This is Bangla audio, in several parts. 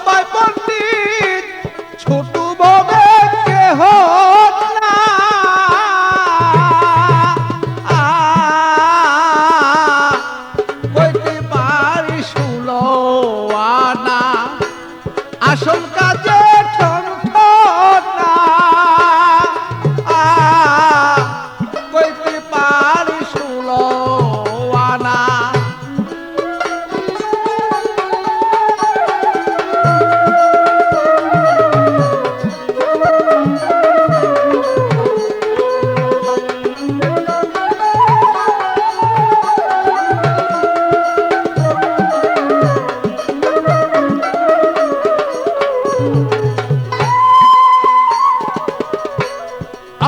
সবাই পণ্ডিত ছোট ববে কেহ না কইতে পারি 16 আনা আসল কাজে ঠনঠনা কইতে পারি 16 আনা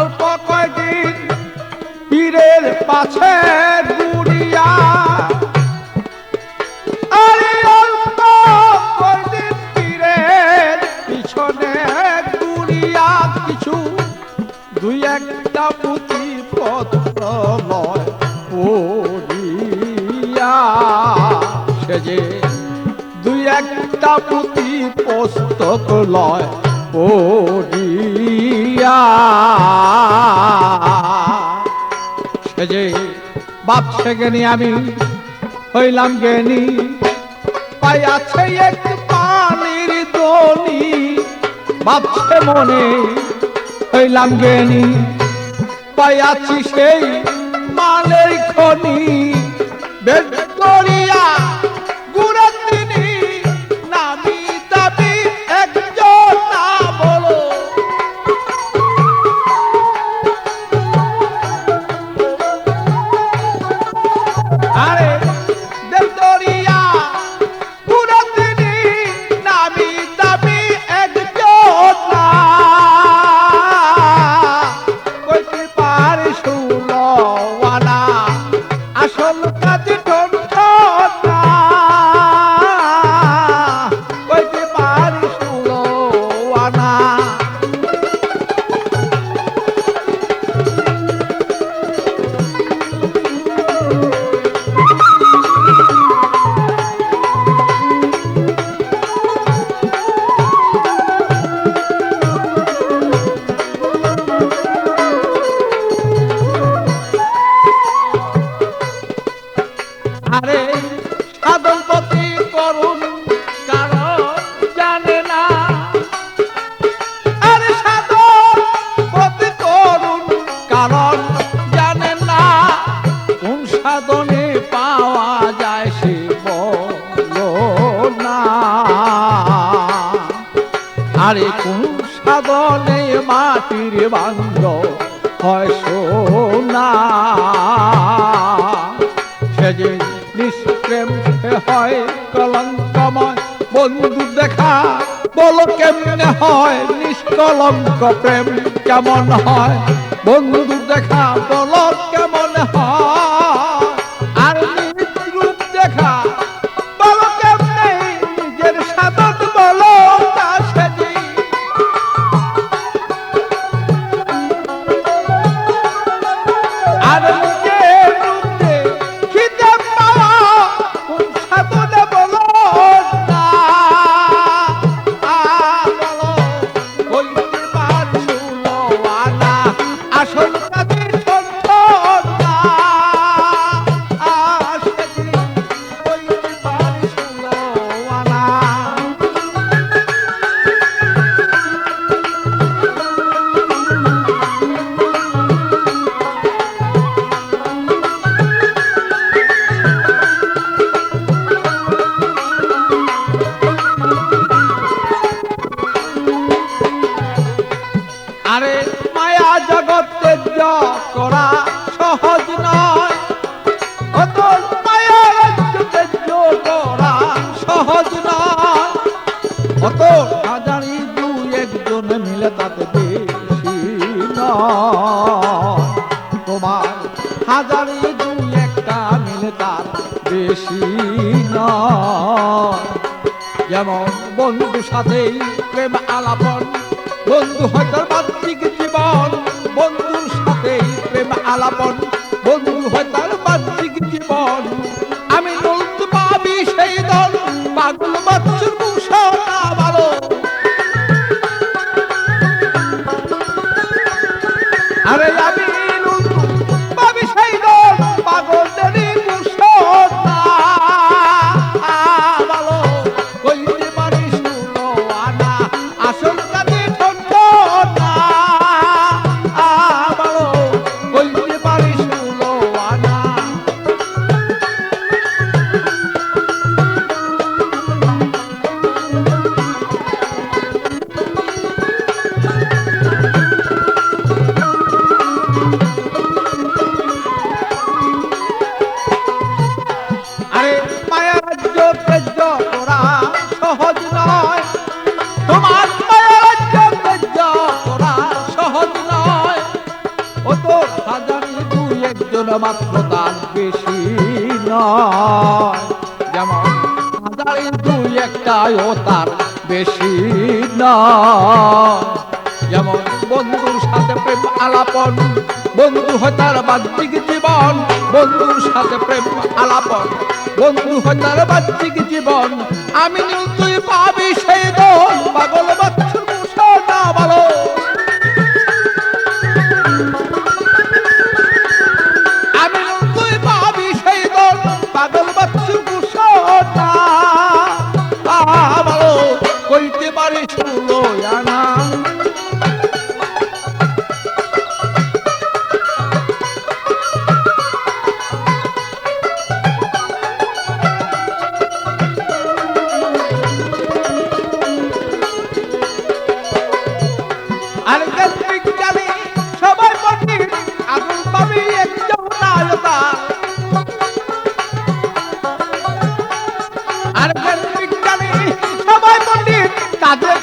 অল্প কয়দিন পীরের পাছে ঘুরিয়া আরে অল্প কয়দিন পীরের পিছনে ঘুরিয়া কিছু দুই একটা পুঁথি পত্র লয় পড়িয়া সে যে দুই একটা পুঁথি পুস্তক লয় পড়িয়া সে যে ভাবছে জ্ঞানী আমি হইলাম জ্ঞানী পাইয়াছে এক পানির দনি ভাবছে মনে হইলাম জ্ঞানী পাইয়াছি সেই মালের খনি বেদ করিয়া গুণা তিনি নামি দাবি একজন না বলো আরে বেদ করিয়া গুণা তিনি নামি দাবি একজন না কইতে পারি 16 আনা আসল কাজে ঠনঠনা কইতে পারি 16 আনা আরে সাধন পতি করুন কারণ জানে না আরে সাধন পতি করুন কারণ জানে না কোন সাধনে পাওয়া যায় সে বলো না আরে কোন সাধনে মাটির বান্ধ হয় সোনা সে যে নিষ্প্রেম হয় কলঙ্কময় বন্ধু দেখা বলো কেমনে হয় নিষ্কলঙ্ক প্রেম কেমন হয় বন্ধু দেখা বলো কেমন হয় আর নিজ রূপ দেখা বলো কেমনে নিজের সাধন বলো তা সেজি আর নিজের রূপে খিদে পাওয়া কোন সাধনে বলো না বলো কইতে পারি 16 আনা আসল কাজে ঠনঠনা সেদিন কইতে পারি 16 আনা আরে মায়া জগৎ ত্যায্য করা সহজ নয় অত মায়া রাজ্য ত্যায্য করা সহজ নয় অত হাজারি দুই একজন মিলে তাতে বেশি নয় তোমার হাজারি দুই একটা মিলে তার বেশি নয় যেমন বন্ধু সাথেই প্রেম আলাপন বন্ধু হয় তার বাহ্যিক জীবন বন্ধুর সাথেই প্রেম আলাপন বন্ধু হয় তার বাহ্যিক জীবন আমি বলতে পাবি সেই দল পাগল বাচ্চুর মুসা মাত্র তার বেশি নয়, যেমন হাজারে দুই একটাও তার বেশি নয়। যেমন বন্ধুর সাথে প্রেম আলাপন, বন্ধু হয় তার বাহ্যিক জীবন, বন্ধুর সাথে প্রেম আলাপন, বন্ধু হয় তার বাহ্যিক জীবন। আমি তুই পাবি সেই দল, পাগল বাচ্চুর মুসা না ভালো। আমি তুই পাবি সেই দল, পাগল বাচ্চুর মুসা না ভালো। কইতে পারিস আনা তাদের